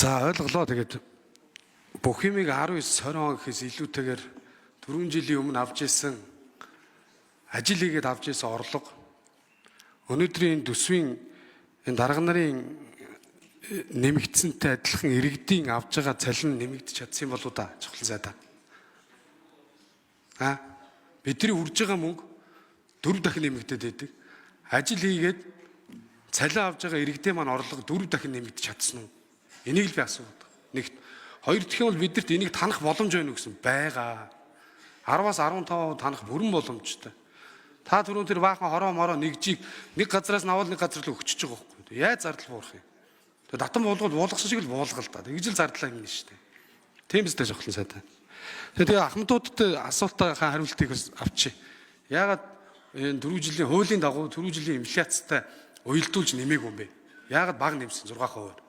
За ойлголоо. Тэгээд бүх юмыг 19-20 он гэхээс илүүтэйгээр 4 жилийн өмнө авч исэн ажил хийгээд авч исэн орлого өнөөдрийн төсвийн энэ дарга нарын нэмэгдсэнтэй адилхан иргэдийн авж байгаа цалин нэмэгдэж чадсан болоо да чухал сайдаа. Бидний үрж байгаа мөнгө 4 дахин нэмэгдээд байдаг. Ажил хийгээд цалин авж байгаа иргэдийн маань орлого 4 дахин нэмэгдэж чадсан уу? Энийг л би асуудаг. Нэгт. Хоёр дахь нь бол бидэрт энийг танах боломж байна уу гэсэн байгаа. 10-аас 15% танах бүрэн боломжтой. Та түрүүн тэр баахан хороо мороо нэгжийг нэг газраас навал нэг газар л өгчөж байгаа байхгүй. Яаж зардал буурах юм? Тэгээ татан буулгал буулгасан шиг л буулгал та. Тэгж л зардлаа юм шүү дээ. Тийм үстэй жохлон сайтай. Тэгээ ахмадуудад асуултаа хариултыг авчи. Яагаад энэ 4 жилийн хуулийн дагуу 4 жилийн инфляцтай уялдуулж нэмээгүй юм бэ? Яагаад баг нэмсэн 6%?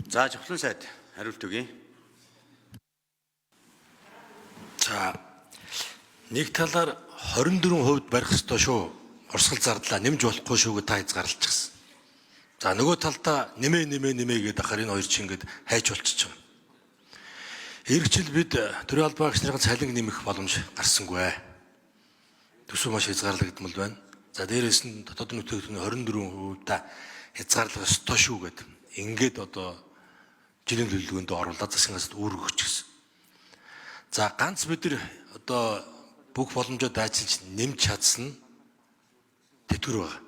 За жохлон сайд хариулт өгье. За нэг талаар 24% барих ёстой шүү. Урсгал зардлаа нэмж болохгүй шүү гэж та хязгаарлалчихсан. За нөгөө талдаа нэмээ гэдэг ахаар энэ хоёр чинь ингээд хайж болчихж байгаа. Эх жил бид төрийн албан агч нарын цалин нэмэх боломж гарсангүй. Төсөв маш хязгаарлагдмал байна. За дээрээс нь дотоодын бүтээгдэхүүний 24% та хязгаарлах ёстой шүү гэдэг. Ингээд одоо жилийн төлөвлөгөөнд оруулаад засгаас үүргэж гисэн. За ганц бид нар одоо бүх боломжоо дайчилж нэмж чадсан тэтгэр байгаа.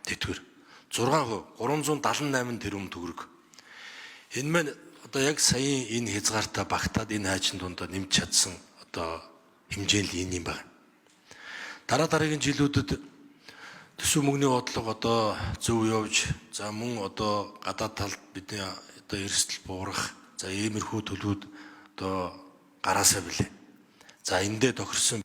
Тэтгэр 6%, 378 тэрбум төгрөг. Энэ маань одоо яг саяын энэ хязгаартай багтаад энэ хайчин дундаа нэмж чадсан одоо хэмжээ л энэ юм байна. Дараагийн жилүүдэд төсөв мөнгөний бодлого одоо зөв явж, за мөн одоо гадаад талд бидний одоо эрсдэл буурах, за иймэрхүү төлөвүүд одоо гараасаа билээ. За эндээ тохирсон